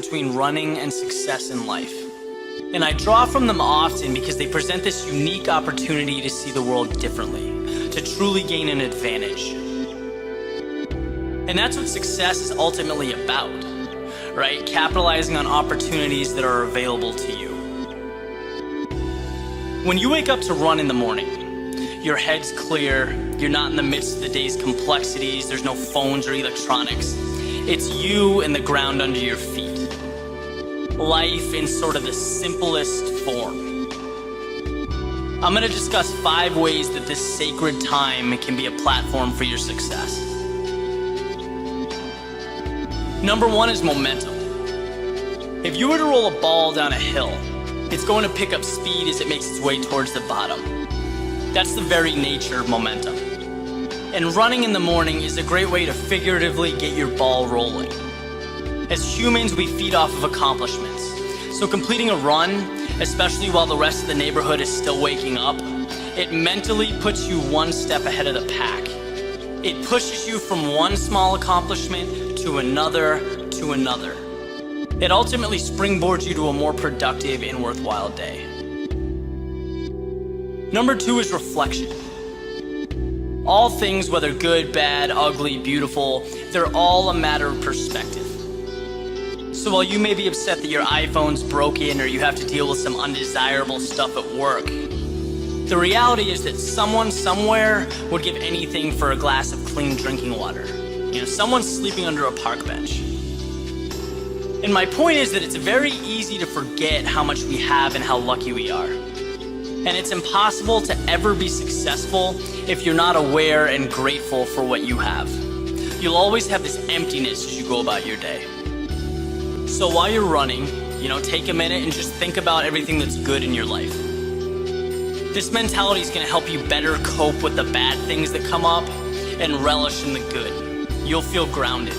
between running and success in life. And I draw from them often because they present this unique opportunity to see the world differently, to truly gain an advantage. And that's what success is ultimately about, right? Capitalizing on opportunities that are available to you. When you wake up to run in the morning, your head's clear, you're not in the midst of the day's complexities, there's no phones or electronics. It's you and the ground under your feet. Life in sort of the simplest form. I'm going to discuss 5 ways that this sacred time can be a platform for your success. Number 1 is momentum. If you were to roll a ball down a hill, it's going to pick up speed as it makes its way towards the bottom. That's the very nature of momentum. And running in the morning is a great way to figuratively get your ball rolling. As humans, we feed off of accomplishments. So completing a run, especially while the rest of the neighborhood is still waking up, it mentally puts you one step ahead of the pack. It pushes you from one small accomplishment to another to another. It ultimately springboards you to a more productive and worthwhile day. Number 2 is reflection. All things, whether good, bad, ugly, beautiful, they're all a matter of perspective. So while you may be upset that your iPhone's broken or you have to deal with some undesirable stuff at work, the reality is that someone somewhere would give anything for a glass of clean drinking water. You know, someone's sleeping under a park bench. And my point is that it's very easy to forget how much we have and how lucky we are. And it's impossible to ever be successful if you're not aware and grateful for what you have. You'll always have this emptiness as you go about your day. So while you're running, take a minute and just think about everything that's good in your life. This mentality is going to help you better cope with the bad things that come up and relish in the good. You'll feel grounded.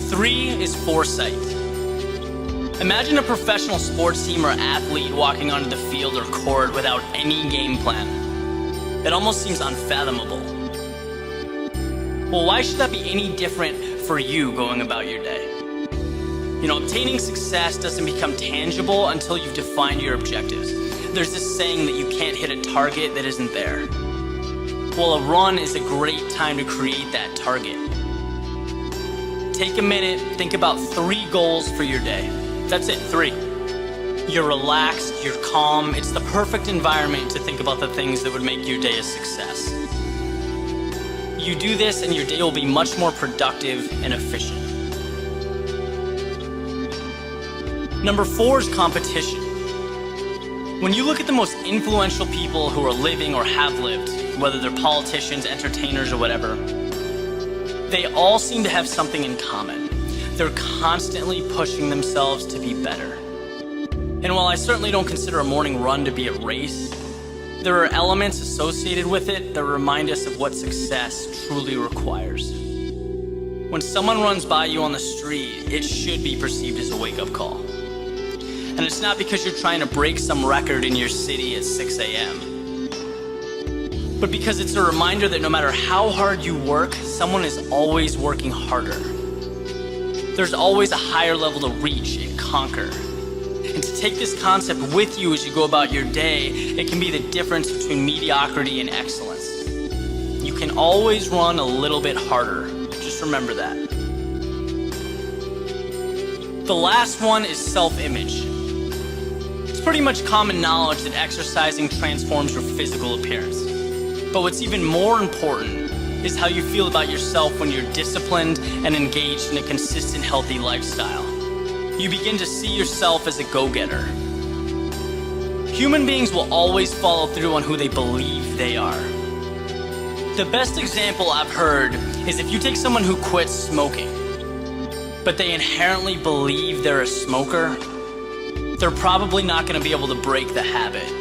3 is foresight. Imagine a professional sports team or athlete walking onto the field or court without any game plan. It almost seems unfathomable. Well, why should that be any different for you going about your day? Obtaining success doesn't become tangible until you've defined your objectives. There's this saying that you can't hit a target that isn't there. Well, a run is a great time to create that target. Take a minute, think about 3 goals for your day. That's it, 3. You're relaxed, you're calm, it's the perfect environment to think about the things that would make your day a success. You do this and your day will be much more productive and efficient. Number 4 is competition. When you look at the most influential people who are living or have lived, whether they're politicians, entertainers, or whatever, they all seem to have something in common. They're constantly pushing themselves to be better. And while I certainly don't consider a morning run to be a race, there are elements associated with it that remind us of what success truly requires. When someone runs by you on the street, it should be perceived as a wake-up call. And it's not because you're trying to break some record in your city at 6 a.m., but because it's a reminder that no matter how hard you work, someone is always working harder. There's always a higher level to reach and conquer. And to take this concept with you as you go about your day, it can be the difference between mediocrity and excellence. You can always run a little bit harder. Just remember that. The last one is self-image. It's pretty much common knowledge that exercising transforms your physical appearance. But what's even more important is how you feel about yourself when you're disciplined and engaged in a consistent, healthy lifestyle. You begin to see yourself as a go-getter. Human beings will always follow through on who they believe they are. The best example I've heard is if you take someone who quits smoking, but they inherently believe they're a smoker, they're probably not going to be able to break the habit.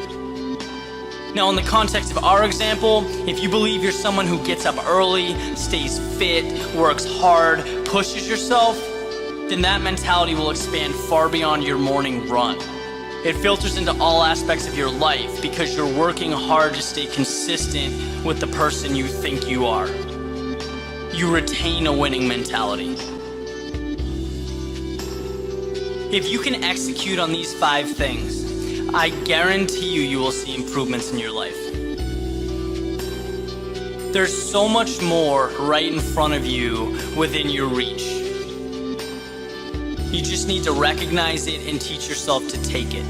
Now, in the context of our example, if you believe you're someone who gets up early, stays fit, works hard, pushes yourself, then that mentality will expand far beyond your morning run. It filters into all aspects of your life because you're working hard to stay consistent with the person you think you are. You retain a winning mentality. If you can execute on these 5 things, I guarantee you will see improvements in your life. There's so much more right in front of you within your reach. You just need to recognize it and teach yourself to take it.